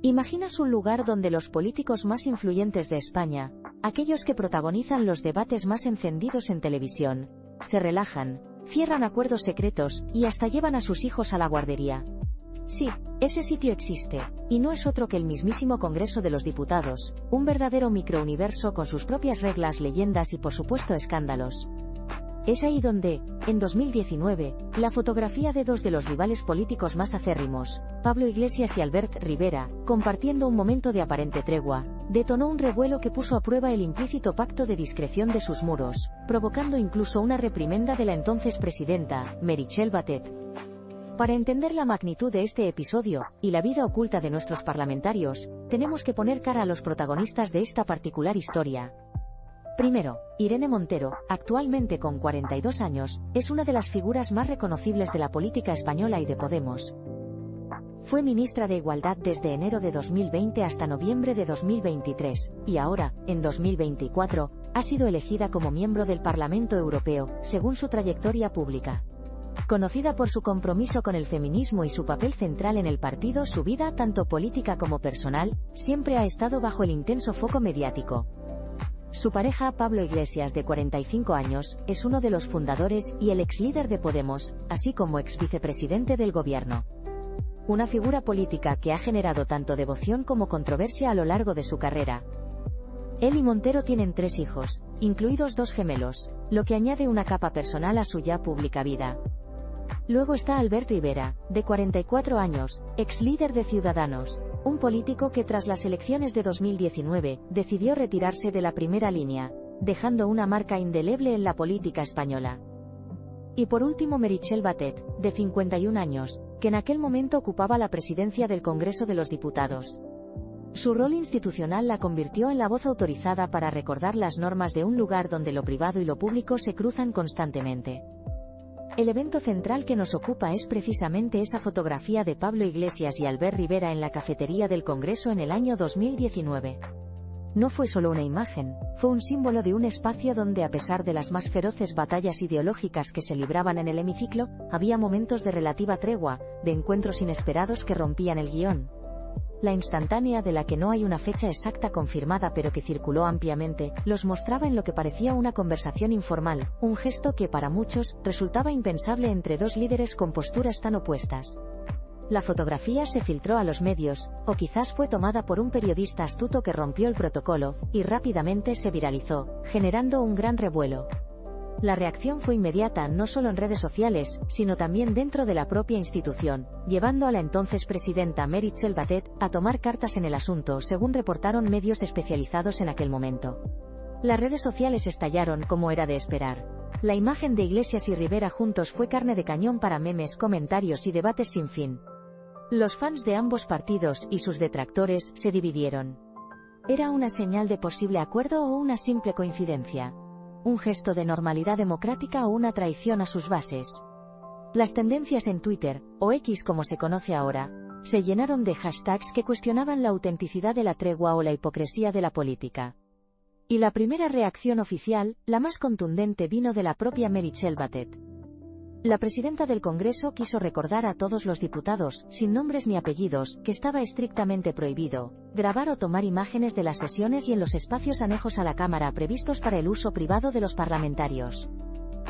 ¿Imaginas un lugar donde los políticos más influyentes de España, aquellos que protagonizan los debates más encendidos en televisión, se relajan, cierran acuerdos secretos y hasta llevan a sus hijos a la guardería? Sí, ese sitio existe, y no es otro que el mismísimo Congreso de los Diputados, un verdadero microuniverso con sus propias reglas, leyendas y por supuesto escándalos. Es ahí donde, en 2019, la fotografía de dos de los rivales políticos más acérrimos, Pablo Iglesias y Albert Rivera, compartiendo un momento de aparente tregua, detonó un revuelo que puso a prueba el implícito pacto de discreción de sus muros, provocando incluso una reprimenda de la entonces presidenta, Meritxell Batet. Para entender la magnitud de este episodio, y la vida oculta de nuestros parlamentarios, tenemos que poner cara a los protagonistas de esta particular historia. Primero, Irene Montero, actualmente con 42 años, es una de las figuras más reconocibles de la política española y de Podemos. Fue ministra de Igualdad desde enero de 2020 hasta noviembre de 2023, y ahora, en 2024, ha sido elegida como miembro del Parlamento Europeo, según su trayectoria pública. Conocida por su compromiso con el feminismo y su papel central en el partido, su vida, tanto política como personal, siempre ha estado bajo el intenso foco mediático. Su pareja, Pablo Iglesias, de 45 años, es uno de los fundadores y el ex líder de Podemos, así como ex vicepresidente del gobierno. Una figura política que ha generado tanto devoción como controversia a lo largo de su carrera. Él y Montero tienen 3 hijos, incluidos 2 gemelos, lo que añade una capa personal a su ya pública vida. Luego está Albert Rivera, de 44 años, ex líder de Ciudadanos, un político que tras las elecciones de 2019, decidió retirarse de la primera línea, dejando una marca indeleble en la política española. Y por último Meritxell Batet, de 51 años, que en aquel momento ocupaba la presidencia del Congreso de los Diputados. Su rol institucional la convirtió en la voz autorizada para recordar las normas de un lugar donde lo privado y lo público se cruzan constantemente. El evento central que nos ocupa es precisamente esa fotografía de Pablo Iglesias y Albert Rivera en la cafetería del Congreso en el año 2019. No fue solo una imagen, fue un símbolo de un espacio donde, a pesar de las más feroces batallas ideológicas que se libraban en el hemiciclo, había momentos de relativa tregua, de encuentros inesperados que rompían el guión. La instantánea, de la que no hay una fecha exacta confirmada pero que circuló ampliamente, los mostraba en lo que parecía una conversación informal, un gesto que para muchos resultaba impensable entre dos líderes con posturas tan opuestas. La fotografía se filtró a los medios, o quizás fue tomada por un periodista astuto que rompió el protocolo, y rápidamente se viralizó, generando un gran revuelo. La reacción fue inmediata no solo en redes sociales, sino también dentro de la propia institución, llevando a la entonces presidenta Meritxell Batet a tomar cartas en el asunto, según reportaron medios especializados en aquel momento. Las redes sociales estallaron como era de esperar. La imagen de Iglesias y Rivera juntos fue carne de cañón para memes, comentarios y debates sin fin. Los fans de ambos partidos y sus detractores se dividieron. ¿Era una señal de posible acuerdo o una simple coincidencia? ¿Un gesto de normalidad democrática o una traición a sus bases? Las tendencias en Twitter, o X como se conoce ahora, se llenaron de hashtags que cuestionaban la autenticidad de la tregua o la hipocresía de la política. Y la primera reacción oficial, la más contundente, vino de la propia Meritxell Batet. La presidenta del Congreso quiso recordar a todos los diputados, sin nombres ni apellidos, que estaba estrictamente prohibido grabar o tomar imágenes de las sesiones y en los espacios anejos a la Cámara previstos para el uso privado de los parlamentarios.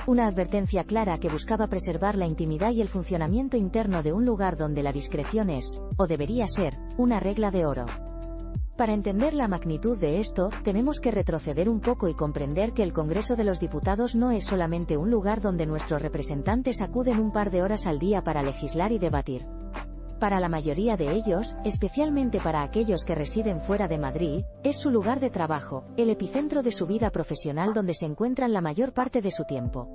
Una advertencia clara que buscaba preservar la intimidad y el funcionamiento interno de un lugar donde la discreción es, o debería ser, una regla de oro. Para entender la magnitud de esto, tenemos que retroceder un poco y comprender que el Congreso de los Diputados no es solamente un lugar donde nuestros representantes acuden un par de horas al día para legislar y debatir. Para la mayoría de ellos, especialmente para aquellos que residen fuera de Madrid, es su lugar de trabajo, el epicentro de su vida profesional donde se encuentran la mayor parte de su tiempo.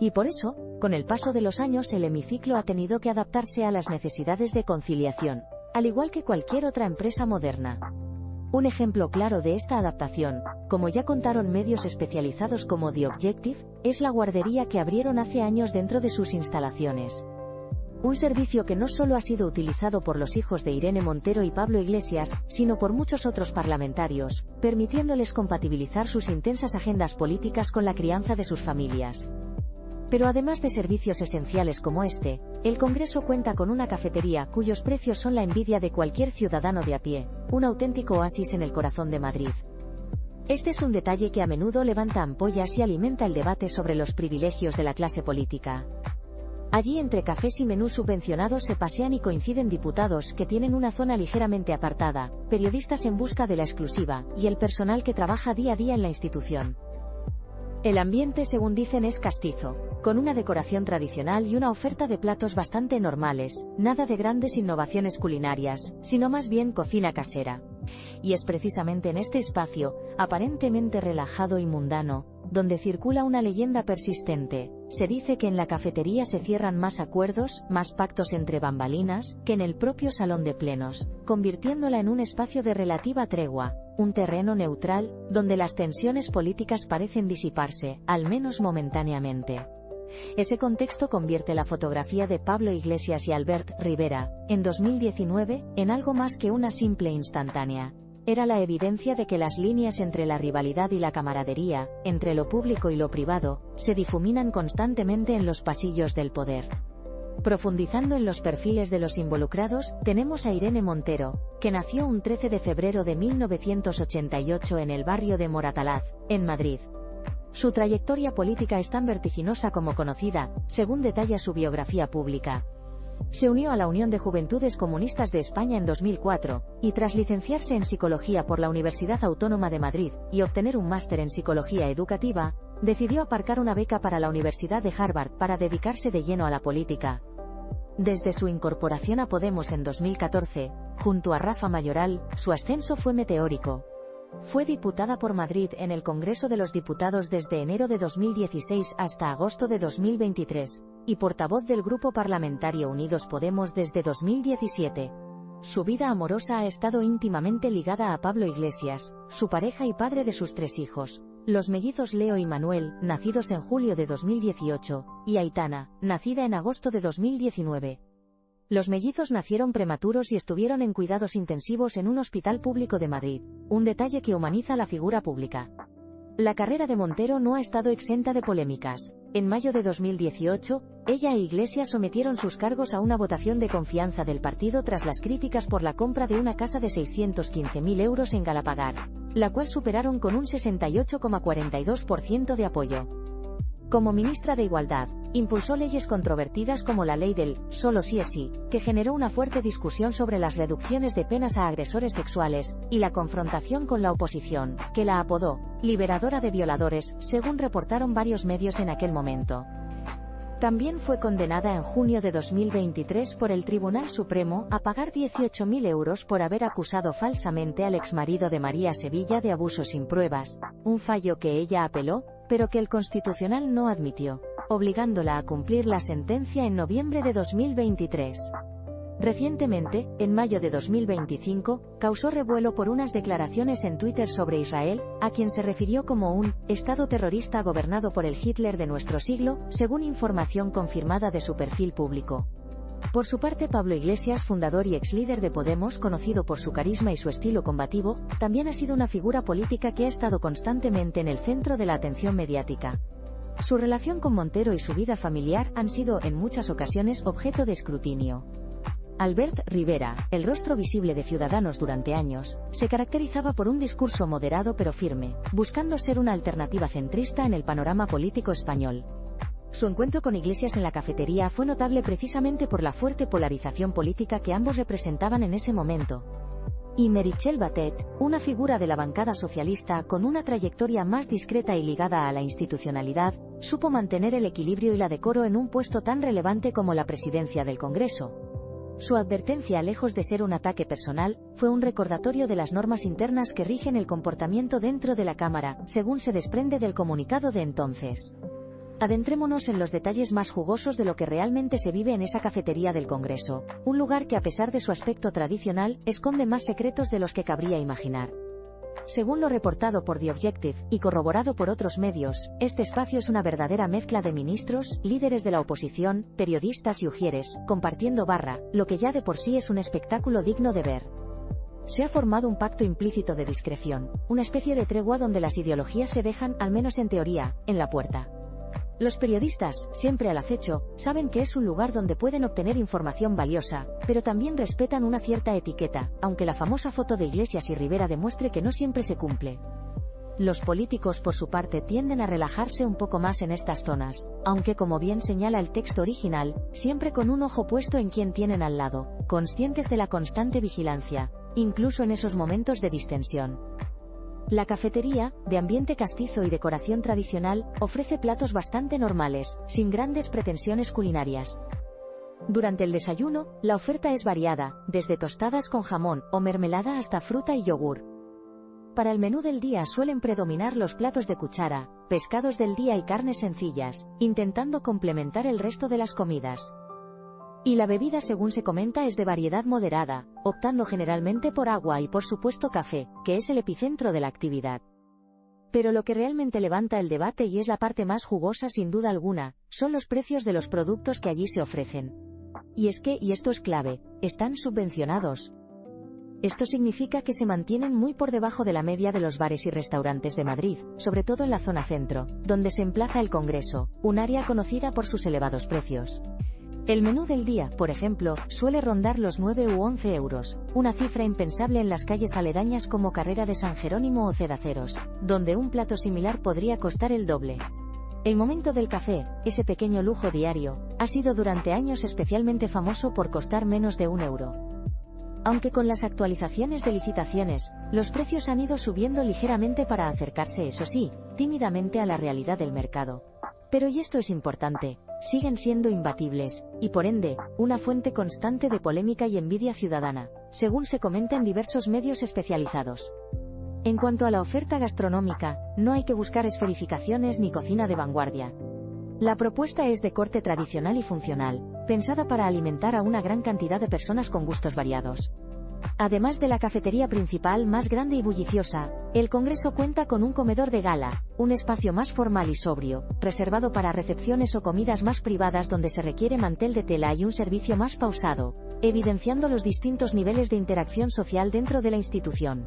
Y por eso, con el paso de los años el hemiciclo ha tenido que adaptarse a las necesidades de conciliación, al igual que cualquier otra empresa moderna. Un ejemplo claro de esta adaptación, como ya contaron medios especializados como The Objective, es la guardería que abrieron hace años dentro de sus instalaciones. Un servicio que no solo ha sido utilizado por los hijos de Irene Montero y Pablo Iglesias, sino por muchos otros parlamentarios, permitiéndoles compatibilizar sus intensas agendas políticas con la crianza de sus familias. Pero además de servicios esenciales como este, el Congreso cuenta con una cafetería cuyos precios son la envidia de cualquier ciudadano de a pie, un auténtico oasis en el corazón de Madrid. Este es un detalle que a menudo levanta ampollas y alimenta el debate sobre los privilegios de la clase política. Allí entre cafés y menús subvencionados se pasean y coinciden diputados que tienen una zona ligeramente apartada, periodistas en busca de la exclusiva, y el personal que trabaja día a día en la institución. El ambiente, según dicen, es castizo, con una decoración tradicional y una oferta de platos bastante normales, nada de grandes innovaciones culinarias, sino más bien cocina casera. Y es precisamente en este espacio, aparentemente relajado y mundano, donde circula una leyenda persistente. Se dice que en la cafetería se cierran más acuerdos, más pactos entre bambalinas, que en el propio salón de plenos, convirtiéndola en un espacio de relativa tregua, un terreno neutral, donde las tensiones políticas parecen disiparse, al menos momentáneamente. Ese contexto convierte la fotografía de Pablo Iglesias y Albert Rivera, en 2019, en algo más que una simple instantánea. Era la evidencia de que las líneas entre la rivalidad y la camaradería, entre lo público y lo privado, se difuminan constantemente en los pasillos del poder. Profundizando en los perfiles de los involucrados, tenemos a Irene Montero, que nació un 13 de febrero de 1988 en el barrio de Moratalaz, en Madrid. Su trayectoria política es tan vertiginosa como conocida, según detalla su biografía pública. Se unió a la Unión de Juventudes Comunistas de España en 2004, y tras licenciarse en Psicología por la Universidad Autónoma de Madrid, y obtener un máster en Psicología Educativa, decidió aparcar una beca para la Universidad de Harvard para dedicarse de lleno a la política. Desde su incorporación a Podemos en 2014, junto a Rafa Mayoral, su ascenso fue meteórico. Fue diputada por Madrid en el Congreso de los Diputados desde enero de 2016 hasta agosto de 2023, y portavoz del Grupo Parlamentario Unidos Podemos desde 2017. Su vida amorosa ha estado íntimamente ligada a Pablo Iglesias, su pareja y padre de sus 3 hijos, los mellizos Leo y Manuel, nacidos en julio de 2018, y Aitana, nacida en agosto de 2019. Los mellizos nacieron prematuros y estuvieron en cuidados intensivos en un hospital público de Madrid, un detalle que humaniza la figura pública. La carrera de Montero no ha estado exenta de polémicas. En mayo de 2018, ella e Iglesias sometieron sus cargos a una votación de confianza del partido tras las críticas por la compra de una casa de 615.000 euros en Galapagar, la cual superaron con un 68,42% de apoyo. Como ministra de Igualdad, impulsó leyes controvertidas como la ley del «solo sí es sí», que generó una fuerte discusión sobre las reducciones de penas a agresores sexuales, y la confrontación con la oposición, que la apodó «liberadora de violadores», según reportaron varios medios en aquel momento. También fue condenada en junio de 2023 por el Tribunal Supremo a pagar 18.000 euros por haber acusado falsamente al exmarido de María Sevilla de abuso sin pruebas, un fallo que ella apeló, pero que el Constitucional no admitió, obligándola a cumplir la sentencia en noviembre de 2023. Recientemente, en mayo de 2025, causó revuelo por unas declaraciones en Twitter sobre Israel, a quien se refirió como un «Estado terrorista gobernado por el Hitler de nuestro siglo», según información confirmada de su perfil público. Por su parte, Pablo Iglesias, fundador y ex-líder de Podemos, conocido por su carisma y su estilo combativo, también ha sido una figura política que ha estado constantemente en el centro de la atención mediática. Su relación con Montero y su vida familiar han sido, en muchas ocasiones, objeto de escrutinio. Albert Rivera, el rostro visible de Ciudadanos durante años, se caracterizaba por un discurso moderado pero firme, buscando ser una alternativa centrista en el panorama político español. Su encuentro con Iglesias en la cafetería fue notable precisamente por la fuerte polarización política que ambos representaban en ese momento. Y Meritxell Batet, una figura de la bancada socialista con una trayectoria más discreta y ligada a la institucionalidad, supo mantener el equilibrio y la decoro en un puesto tan relevante como la presidencia del Congreso. Su advertencia, lejos de ser un ataque personal, fue un recordatorio de las normas internas que rigen el comportamiento dentro de la Cámara, según se desprende del comunicado de entonces. Adentrémonos en los detalles más jugosos de lo que realmente se vive en esa cafetería del Congreso, un lugar que a pesar de su aspecto tradicional, esconde más secretos de los que cabría imaginar. Según lo reportado por The Objective, y corroborado por otros medios, este espacio es una verdadera mezcla de ministros, líderes de la oposición, periodistas y ujieres, compartiendo barra, lo que ya de por sí es un espectáculo digno de ver. Se ha formado un pacto implícito de discreción, una especie de tregua donde las ideologías se dejan, al menos en teoría, en la puerta. Los periodistas, siempre al acecho, saben que es un lugar donde pueden obtener información valiosa, pero también respetan una cierta etiqueta, aunque la famosa foto de Iglesias y Rivera demuestre que no siempre se cumple. Los políticos por su parte tienden a relajarse un poco más en estas zonas, aunque como bien señala el texto original, siempre con un ojo puesto en quien tienen al lado, conscientes de la constante vigilancia, incluso en esos momentos de distensión. La cafetería, de ambiente castizo y decoración tradicional, ofrece platos bastante normales, sin grandes pretensiones culinarias. Durante el desayuno, la oferta es variada, desde tostadas con jamón o mermelada hasta fruta y yogur. Para el menú del día suelen predominar los platos de cuchara, pescados del día y carnes sencillas, intentando complementar el resto de las comidas. Y la bebida, según se comenta, es de variedad moderada, optando generalmente por agua y por supuesto café, que es el epicentro de la actividad. Pero lo que realmente levanta el debate y es la parte más jugosa sin duda alguna, son los precios de los productos que allí se ofrecen. Y es que, y esto es clave, están subvencionados. Esto significa que se mantienen muy por debajo de la media de los bares y restaurantes de Madrid, sobre todo en la zona centro, donde se emplaza el Congreso, un área conocida por sus elevados precios. El menú del día, por ejemplo, suele rondar los 9 u 11 euros, una cifra impensable en las calles aledañas como Carrera de San Jerónimo o Cedaceros, donde un plato similar podría costar el doble. El momento del café, ese pequeño lujo diario, ha sido durante años especialmente famoso por costar menos de 1 euro. Aunque con las actualizaciones de licitaciones, los precios han ido subiendo ligeramente para acercarse, eso sí, tímidamente a la realidad del mercado. Pero y esto es importante, siguen siendo imbatibles, y por ende, una fuente constante de polémica y envidia ciudadana, según se comenta en diversos medios especializados. En cuanto a la oferta gastronómica, no hay que buscar esferificaciones ni cocina de vanguardia. La propuesta es de corte tradicional y funcional, pensada para alimentar a una gran cantidad de personas con gustos variados. Además de la cafetería principal más grande y bulliciosa, el Congreso cuenta con un comedor de gala, un espacio más formal y sobrio, reservado para recepciones o comidas más privadas donde se requiere mantel de tela y un servicio más pausado, evidenciando los distintos niveles de interacción social dentro de la institución.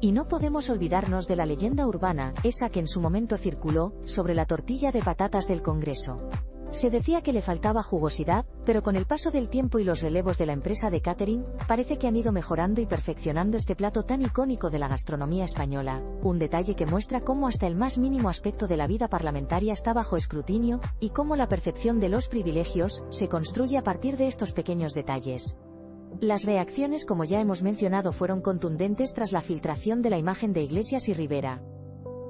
Y no podemos olvidarnos de la leyenda urbana, esa que en su momento circuló, sobre la tortilla de patatas del Congreso. Se decía que le faltaba jugosidad, pero con el paso del tiempo y los relevos de la empresa de catering, parece que han ido mejorando y perfeccionando este plato tan icónico de la gastronomía española, un detalle que muestra cómo hasta el más mínimo aspecto de la vida parlamentaria está bajo escrutinio, y cómo la percepción de los privilegios se construye a partir de estos pequeños detalles. Las reacciones, como ya hemos mencionado, fueron contundentes tras la filtración de la imagen de Iglesias y Rivera.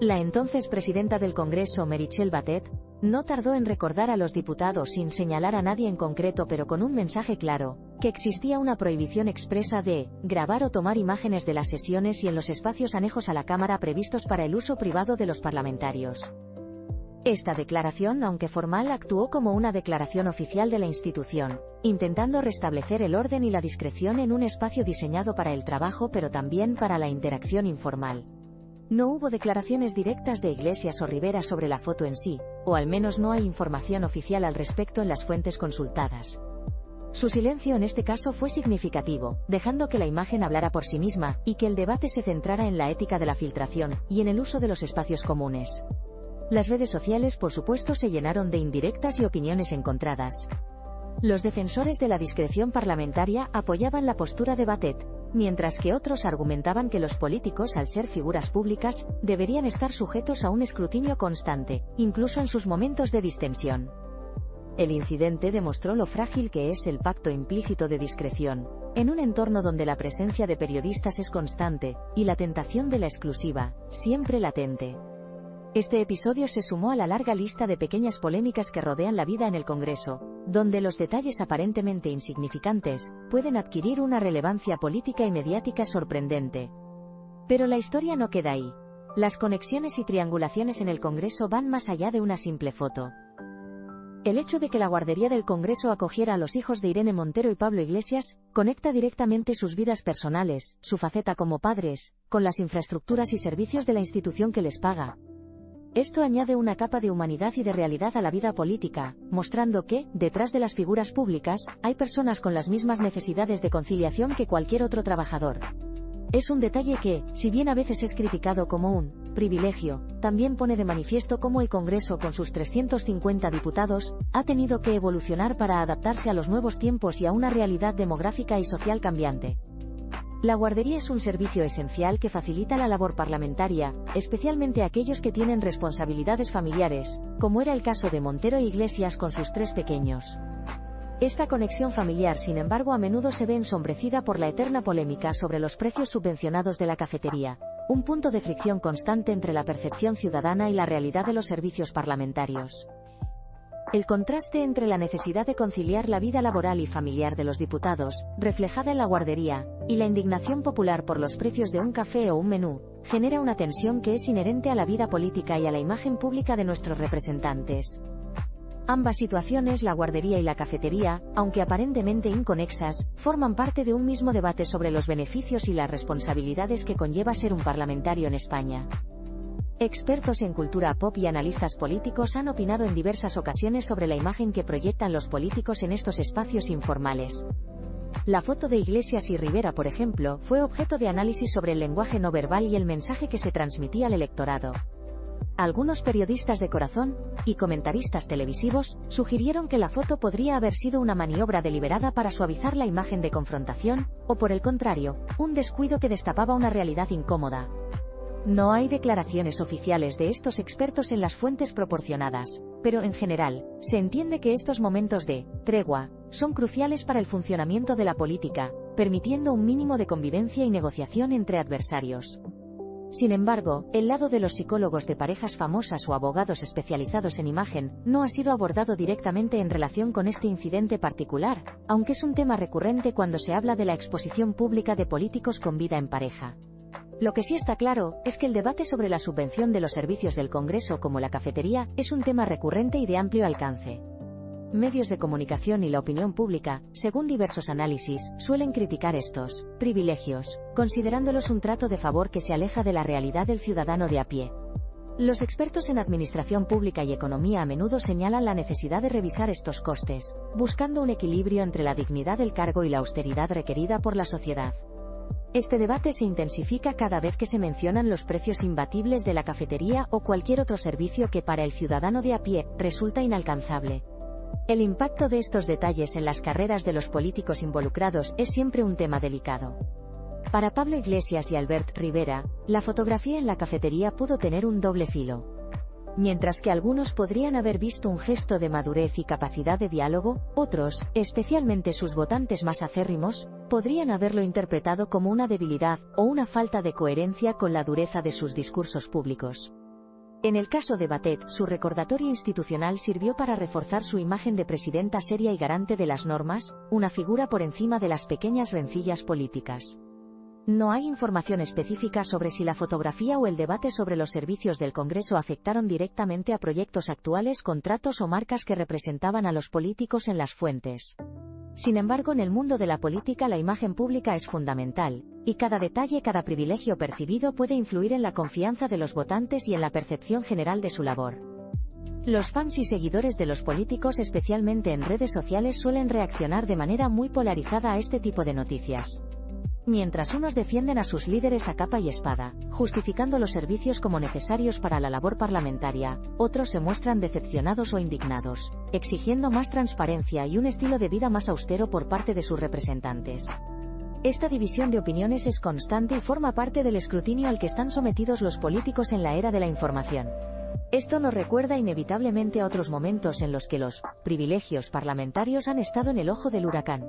La entonces presidenta del Congreso, Meritxell Batet, no tardó en recordar a los diputados, sin señalar a nadie en concreto pero con un mensaje claro, que existía una prohibición expresa de grabar o tomar imágenes de las sesiones y en los espacios anejos a la Cámara previstos para el uso privado de los parlamentarios. Esta declaración, aunque formal, actuó como una declaración oficial de la institución, intentando restablecer el orden y la discreción en un espacio diseñado para el trabajo pero también para la interacción informal. No hubo declaraciones directas de Iglesias o Rivera sobre la foto en sí, o al menos no hay información oficial al respecto en las fuentes consultadas. Su silencio en este caso fue significativo, dejando que la imagen hablara por sí misma, y que el debate se centrara en la ética de la filtración, y en el uso de los espacios comunes. Las redes sociales, por supuesto, se llenaron de indirectas y opiniones encontradas. Los defensores de la discreción parlamentaria apoyaban la postura de Batet, mientras que otros argumentaban que los políticos, al ser figuras públicas, deberían estar sujetos a un escrutinio constante, incluso en sus momentos de distensión. El incidente demostró lo frágil que es el pacto implícito de discreción, en un entorno donde la presencia de periodistas es constante, y la tentación de la exclusiva, siempre latente. Este episodio se sumó a la larga lista de pequeñas polémicas que rodean la vida en el Congreso, donde los detalles aparentemente insignificantes pueden adquirir una relevancia política y mediática sorprendente. Pero la historia no queda ahí. Las conexiones y triangulaciones en el Congreso van más allá de una simple foto. El hecho de que la guardería del Congreso acogiera a los hijos de Irene Montero y Pablo Iglesias, conecta directamente sus vidas personales, su faceta como padres, con las infraestructuras y servicios de la institución que les paga. Esto añade una capa de humanidad y de realidad a la vida política, mostrando que, detrás de las figuras públicas, hay personas con las mismas necesidades de conciliación que cualquier otro trabajador. Es un detalle que, si bien a veces es criticado como un privilegio, también pone de manifiesto cómo el Congreso, con sus 350 diputados, ha tenido que evolucionar para adaptarse a los nuevos tiempos y a una realidad demográfica y social cambiante. La guardería es un servicio esencial que facilita la labor parlamentaria, especialmente a aquellos que tienen responsabilidades familiares, como era el caso de Montero e Iglesias con sus 3 pequeños. Esta conexión familiar, sin embargo, a menudo se ve ensombrecida por la eterna polémica sobre los precios subvencionados de la cafetería, un punto de fricción constante entre la percepción ciudadana y la realidad de los servicios parlamentarios. El contraste entre la necesidad de conciliar la vida laboral y familiar de los diputados, reflejada en la guardería, y la indignación popular por los precios de un café o un menú, genera una tensión que es inherente a la vida política y a la imagen pública de nuestros representantes. Ambas situaciones, la guardería y la cafetería, aunque aparentemente inconexas, forman parte de un mismo debate sobre los beneficios y las responsabilidades que conlleva ser un parlamentario en España. Expertos en cultura pop y analistas políticos han opinado en diversas ocasiones sobre la imagen que proyectan los políticos en estos espacios informales. La foto de Iglesias y Rivera, por ejemplo, fue objeto de análisis sobre el lenguaje no verbal y el mensaje que se transmitía al electorado. Algunos periodistas de corazón, y comentaristas televisivos, sugirieron que la foto podría haber sido una maniobra deliberada para suavizar la imagen de confrontación, o por el contrario, un descuido que destapaba una realidad incómoda. No hay declaraciones oficiales de estos expertos en las fuentes proporcionadas, pero en general, se entiende que estos momentos de tregua son cruciales para el funcionamiento de la política, permitiendo un mínimo de convivencia y negociación entre adversarios. Sin embargo, el lado de los psicólogos de parejas famosas o abogados especializados en imagen no ha sido abordado directamente en relación con este incidente particular, aunque es un tema recurrente cuando se habla de la exposición pública de políticos con vida en pareja. Lo que sí está claro, es que el debate sobre la subvención de los servicios del Congreso como la cafetería, es un tema recurrente y de amplio alcance. Medios de comunicación y la opinión pública, según diversos análisis, suelen criticar estos privilegios, considerándolos un trato de favor que se aleja de la realidad del ciudadano de a pie. Los expertos en administración pública y economía a menudo señalan la necesidad de revisar estos costes, buscando un equilibrio entre la dignidad del cargo y la austeridad requerida por la sociedad. Este debate se intensifica cada vez que se mencionan los precios imbatibles de la cafetería o cualquier otro servicio que para el ciudadano de a pie resulta inalcanzable. El impacto de estos detalles en las carreras de los políticos involucrados es siempre un tema delicado. Para Pablo Iglesias y Albert Rivera, la fotografía en la cafetería pudo tener un doble filo. Mientras que algunos podrían haber visto un gesto de madurez y capacidad de diálogo, otros, especialmente sus votantes más acérrimos, podrían haberlo interpretado como una debilidad o una falta de coherencia con la dureza de sus discursos públicos. En el caso de Batet, su recordatorio institucional sirvió para reforzar su imagen de presidenta seria y garante de las normas, una figura por encima de las pequeñas rencillas políticas. No hay información específica sobre si la fotografía o el debate sobre los servicios del Congreso afectaron directamente a proyectos actuales, contratos o marcas que representaban a los políticos en las fuentes. Sin embargo, en el mundo de la política la imagen pública es fundamental, y cada detalle, cada privilegio percibido puede influir en la confianza de los votantes y en la percepción general de su labor. Los fans y seguidores de los políticos, especialmente en redes sociales, suelen reaccionar de manera muy polarizada a este tipo de noticias. Mientras unos defienden a sus líderes a capa y espada, justificando los servicios como necesarios para la labor parlamentaria, otros se muestran decepcionados o indignados, exigiendo más transparencia y un estilo de vida más austero por parte de sus representantes. Esta división de opiniones es constante y forma parte del escrutinio al que están sometidos los políticos en la era de la información. Esto nos recuerda inevitablemente a otros momentos en los que los privilegios parlamentarios han estado en el ojo del huracán.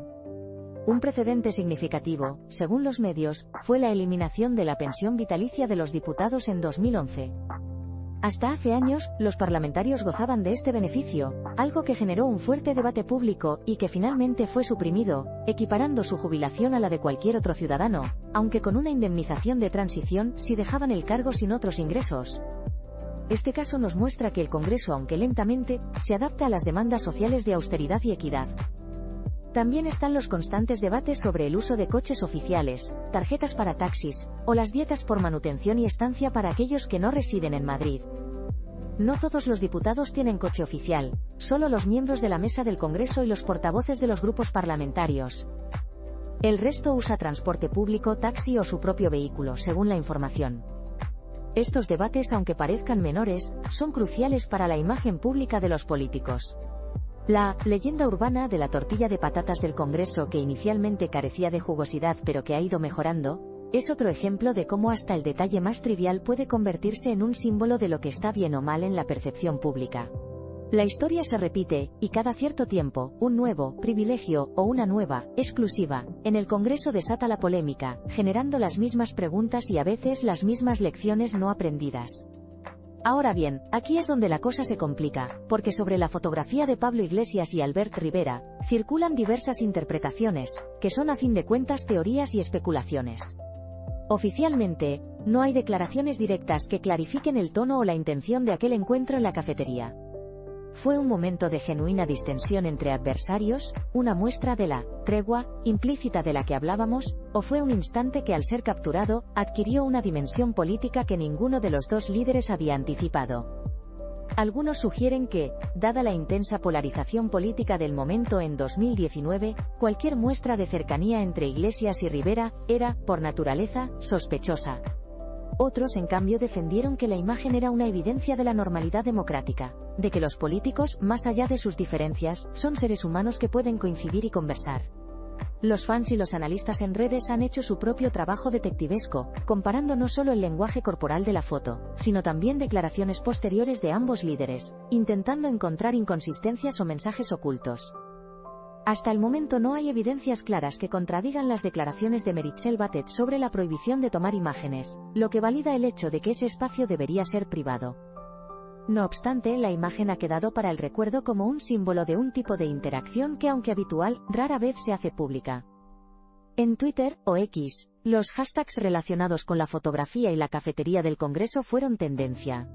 Un precedente significativo, según los medios, fue la eliminación de la pensión vitalicia de los diputados en 2011. Hasta hace años, los parlamentarios gozaban de este beneficio, algo que generó un fuerte debate público y que finalmente fue suprimido, equiparando su jubilación a la de cualquier otro ciudadano, aunque con una indemnización de transición si dejaban el cargo sin otros ingresos. Este caso nos muestra que el Congreso, aunque lentamente, se adapta a las demandas sociales de austeridad y equidad. También están los constantes debates sobre el uso de coches oficiales, tarjetas para taxis, o las dietas por manutención y estancia para aquellos que no residen en Madrid. No todos los diputados tienen coche oficial, solo los miembros de la mesa del Congreso y los portavoces de los grupos parlamentarios. El resto usa transporte público, taxi o su propio vehículo, según la información. Estos debates, aunque parezcan menores, son cruciales para la imagen pública de los políticos. La leyenda urbana de la tortilla de patatas del Congreso, que inicialmente carecía de jugosidad pero que ha ido mejorando, es otro ejemplo de cómo hasta el detalle más trivial puede convertirse en un símbolo de lo que está bien o mal en la percepción pública. La historia se repite, y cada cierto tiempo, un nuevo privilegio o una nueva exclusiva en el Congreso desata la polémica, generando las mismas preguntas y a veces las mismas lecciones no aprendidas. Ahora bien, aquí es donde la cosa se complica, porque sobre la fotografía de Pablo Iglesias y Albert Rivera, circulan diversas interpretaciones, que son a fin de cuentas teorías y especulaciones. Oficialmente, no hay declaraciones directas que clarifiquen el tono o la intención de aquel encuentro en la cafetería. ¿Fue un momento de genuina distensión entre adversarios, una muestra de la tregua implícita de la que hablábamos, o fue un instante que al ser capturado, adquirió una dimensión política que ninguno de los dos líderes había anticipado? Algunos sugieren que, dada la intensa polarización política del momento en 2019, cualquier muestra de cercanía entre Iglesias y Rivera era, por naturaleza, sospechosa. Otros, en cambio, defendieron que la imagen era una evidencia de la normalidad democrática, de que los políticos, más allá de sus diferencias, son seres humanos que pueden coincidir y conversar. Los fans y los analistas en redes han hecho su propio trabajo detectivesco, comparando no solo el lenguaje corporal de la foto, sino también declaraciones posteriores de ambos líderes, intentando encontrar inconsistencias o mensajes ocultos. Hasta el momento no hay evidencias claras que contradigan las declaraciones de Meritxell Batet sobre la prohibición de tomar imágenes, lo que valida el hecho de que ese espacio debería ser privado. No obstante, la imagen ha quedado para el recuerdo como un símbolo de un tipo de interacción que, aunque habitual, rara vez se hace pública. En Twitter, o X, los hashtags relacionados con la fotografía y la cafetería del Congreso fueron tendencia.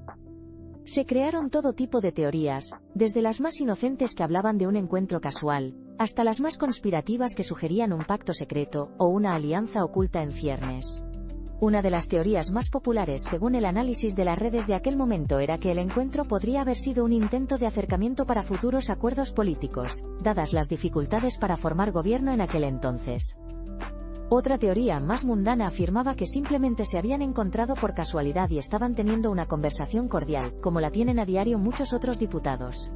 Se crearon todo tipo de teorías, desde las más inocentes que hablaban de un encuentro casual, hasta las más conspirativas que sugerían un pacto secreto o una alianza oculta en ciernes. Una de las teorías más populares, según el análisis de las redes de aquel momento, era que el encuentro podría haber sido un intento de acercamiento para futuros acuerdos políticos, dadas las dificultades para formar gobierno en aquel entonces. Otra teoría más mundana afirmaba que simplemente se habían encontrado por casualidad y estaban teniendo una conversación cordial, como la tienen a diario muchos otros diputados.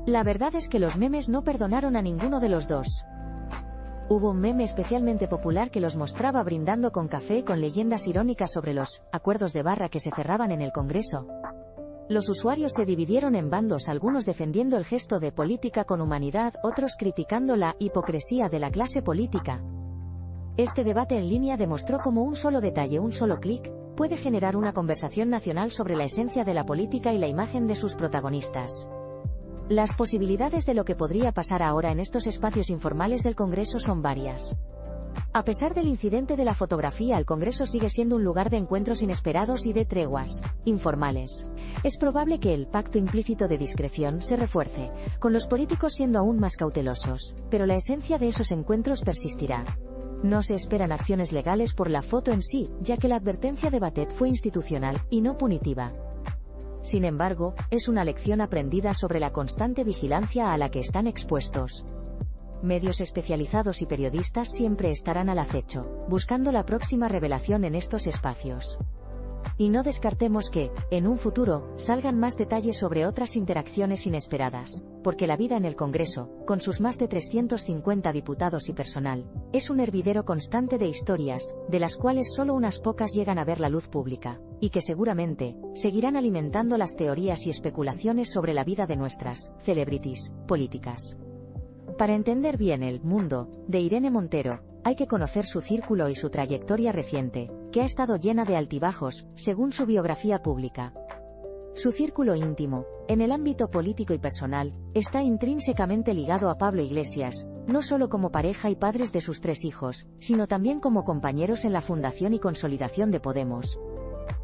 La verdad es que los memes no perdonaron a ninguno de los dos. Hubo un meme especialmente popular que los mostraba brindando con café con leyendas irónicas sobre los acuerdos de barra que se cerraban en el Congreso. Los usuarios se dividieron en bandos, algunos defendiendo el gesto de política con humanidad, otros criticando la hipocresía de la clase política. Este debate en línea demostró cómo un solo detalle, un solo clic, puede generar una conversación nacional sobre la esencia de la política y la imagen de sus protagonistas. Las posibilidades de lo que podría pasar ahora en estos espacios informales del Congreso son varias. A pesar del incidente de la fotografía, el Congreso sigue siendo un lugar de encuentros inesperados y de treguas informales. Es probable que el pacto implícito de discreción se refuerce, con los políticos siendo aún más cautelosos, pero la esencia de esos encuentros persistirá. No se esperan acciones legales por la foto en sí, ya que la advertencia de Batet fue institucional, y no punitiva. Sin embargo, es una lección aprendida sobre la constante vigilancia a la que están expuestos. Medios especializados y periodistas siempre estarán al acecho, buscando la próxima revelación en estos espacios. Y no descartemos que, en un futuro, salgan más detalles sobre otras interacciones inesperadas, porque la vida en el Congreso, con sus más de 350 diputados y personal, es un hervidero constante de historias, de las cuales solo unas pocas llegan a ver la luz pública, y que seguramente, seguirán alimentando las teorías y especulaciones sobre la vida de nuestras celebrities políticas. Para entender bien el mundo de Irene Montero, hay que conocer su círculo y su trayectoria reciente, que ha estado llena de altibajos, según su biografía pública. Su círculo íntimo, en el ámbito político y personal, está intrínsecamente ligado a Pablo Iglesias, no solo como pareja y padres de sus 3 hijos, sino también como compañeros en la fundación y consolidación de Podemos.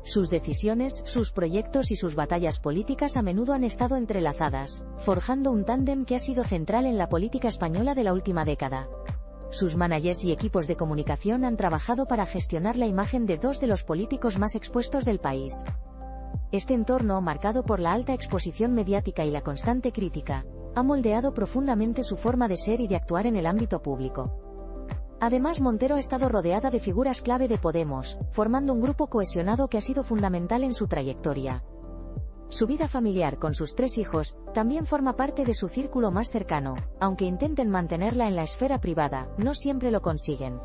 Sus decisiones, sus proyectos y sus batallas políticas a menudo han estado entrelazadas, forjando un tándem que ha sido central en la política española de la última década. Sus managers y equipos de comunicación han trabajado para gestionar la imagen de 2 de los políticos más expuestos del país. Este entorno, marcado por la alta exposición mediática y la constante crítica, ha moldeado profundamente su forma de ser y de actuar en el ámbito público. Además, Montero ha estado rodeada de figuras clave de Podemos, formando un grupo cohesionado que ha sido fundamental en su trayectoria. Su vida familiar con sus 3 hijos también forma parte de su círculo más cercano, aunque intenten mantenerla en la esfera privada, no siempre lo consiguen.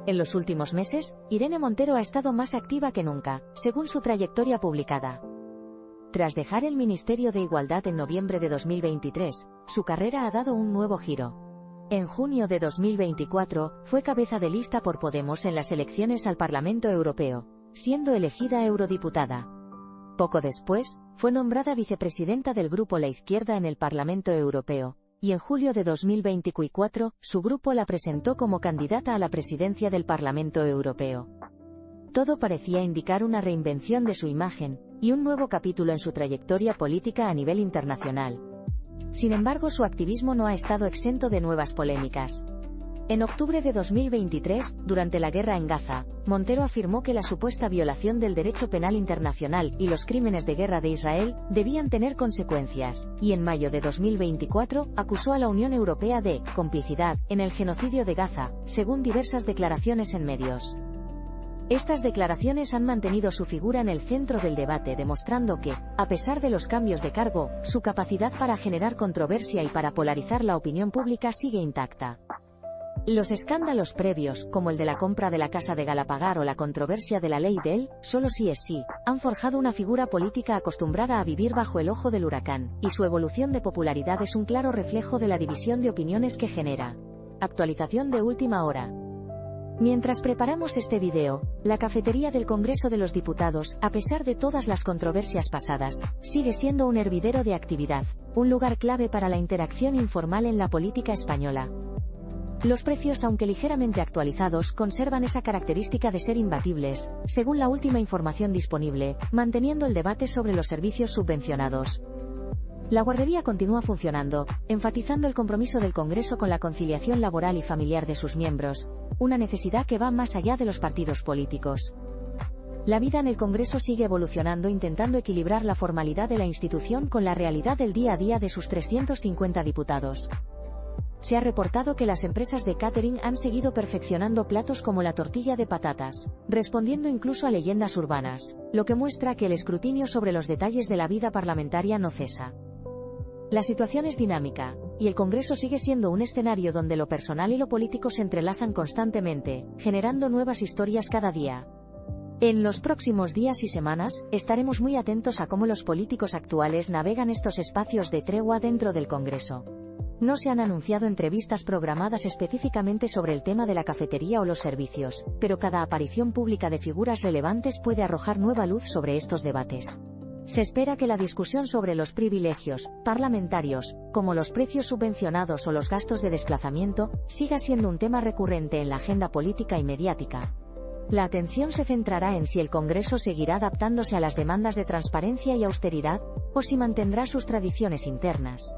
En los últimos meses, Irene Montero ha estado más activa que nunca, según su trayectoria publicada. Tras dejar el Ministerio de Igualdad en noviembre de 2023, su carrera ha dado un nuevo giro. En junio de 2024, fue cabeza de lista por Podemos en las elecciones al Parlamento Europeo, siendo elegida eurodiputada. Poco después, fue nombrada vicepresidenta del Grupo La Izquierda en el Parlamento Europeo, y en julio de 2024, su grupo la presentó como candidata a la presidencia del Parlamento Europeo. Todo parecía indicar una reinvención de su imagen, y un nuevo capítulo en su trayectoria política a nivel internacional. Sin embargo, su activismo no ha estado exento de nuevas polémicas. En octubre de 2023, durante la guerra en Gaza, Montero afirmó que la supuesta violación del derecho penal internacional y los crímenes de guerra de Israel debían tener consecuencias, y en mayo de 2024, acusó a la Unión Europea de complicidad en el genocidio de Gaza, según diversas declaraciones en medios. Estas declaraciones han mantenido su figura en el centro del debate, demostrando que, a pesar de los cambios de cargo, su capacidad para generar controversia y para polarizar la opinión pública sigue intacta. Los escándalos previos, como el de la compra de la casa de Galapagar o la controversia de la ley del solo sí es sí, han forjado una figura política acostumbrada a vivir bajo el ojo del huracán, y su evolución de popularidad es un claro reflejo de la división de opiniones que genera. Actualización de última hora. Mientras preparamos este video, la cafetería del Congreso de los Diputados, a pesar de todas las controversias pasadas, sigue siendo un hervidero de actividad, un lugar clave para la interacción informal en la política española. Los precios, aunque ligeramente actualizados, conservan esa característica de ser imbatibles, según la última información disponible, manteniendo el debate sobre los servicios subvencionados. La guardería continúa funcionando, enfatizando el compromiso del Congreso con la conciliación laboral y familiar de sus miembros, una necesidad que va más allá de los partidos políticos. La vida en el Congreso sigue evolucionando, intentando equilibrar la formalidad de la institución con la realidad del día a día de sus 350 diputados. Se ha reportado que las empresas de catering han seguido perfeccionando platos como la tortilla de patatas, respondiendo incluso a leyendas urbanas, lo que muestra que el escrutinio sobre los detalles de la vida parlamentaria no cesa. La situación es dinámica, y el Congreso sigue siendo un escenario donde lo personal y lo político se entrelazan constantemente, generando nuevas historias cada día. En los próximos días y semanas, estaremos muy atentos a cómo los políticos actuales navegan estos espacios de tregua dentro del Congreso. No se han anunciado entrevistas programadas específicamente sobre el tema de la cafetería o los servicios, pero cada aparición pública de figuras relevantes puede arrojar nueva luz sobre estos debates. Se espera que la discusión sobre los privilegios parlamentarios, como los precios subvencionados o los gastos de desplazamiento, siga siendo un tema recurrente en la agenda política y mediática. La atención se centrará en si el Congreso seguirá adaptándose a las demandas de transparencia y austeridad, o si mantendrá sus tradiciones internas.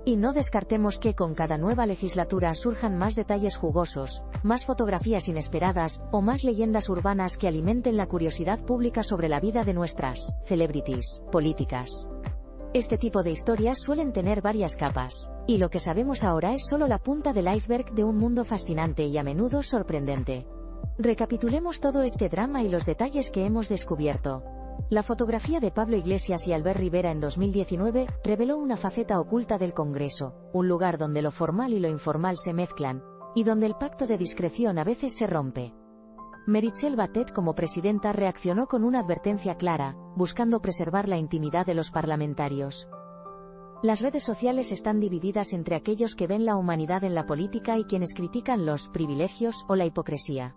Y no descartemos que con cada nueva legislatura surjan más detalles jugosos, más fotografías inesperadas, o más leyendas urbanas que alimenten la curiosidad pública sobre la vida de nuestras celebrities políticas. Este tipo de historias suelen tener varias capas, y lo que sabemos ahora es solo la punta del iceberg de un mundo fascinante y a menudo sorprendente. Recapitulemos todo este drama y los detalles que hemos descubierto. La fotografía de Pablo Iglesias y Albert Rivera en 2019 reveló una faceta oculta del Congreso, un lugar donde lo formal y lo informal se mezclan, y donde el pacto de discreción a veces se rompe. Meritxell Batet como presidenta reaccionó con una advertencia clara, buscando preservar la intimidad de los parlamentarios. Las redes sociales están divididas entre aquellos que ven la humanidad en la política y quienes critican los privilegios o la hipocresía.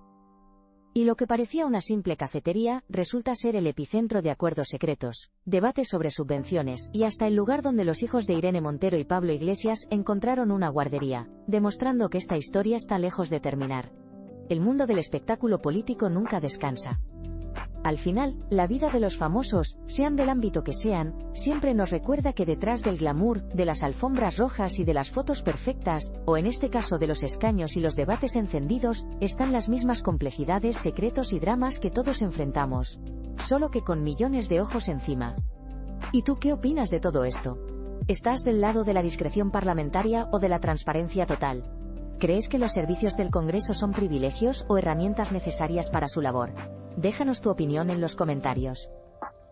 Y lo que parecía una simple cafetería, resulta ser el epicentro de acuerdos secretos, debates sobre subvenciones, y hasta el lugar donde los hijos de Irene Montero y Pablo Iglesias encontraron una guardería, demostrando que esta historia está lejos de terminar. El mundo del espectáculo político nunca descansa. Al final, la vida de los famosos, sean del ámbito que sean, siempre nos recuerda que detrás del glamour, de las alfombras rojas y de las fotos perfectas, o en este caso de los escaños y los debates encendidos, están las mismas complejidades, secretos y dramas que todos enfrentamos. Solo que con millones de ojos encima. ¿Y tú qué opinas de todo esto? ¿Estás del lado de la discreción parlamentaria o de la transparencia total? ¿Crees que los servicios del Congreso son privilegios o herramientas necesarias para su labor? Déjanos tu opinión en los comentarios.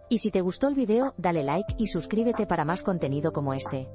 Y si te gustó el video, dale like y suscríbete para más contenido como este.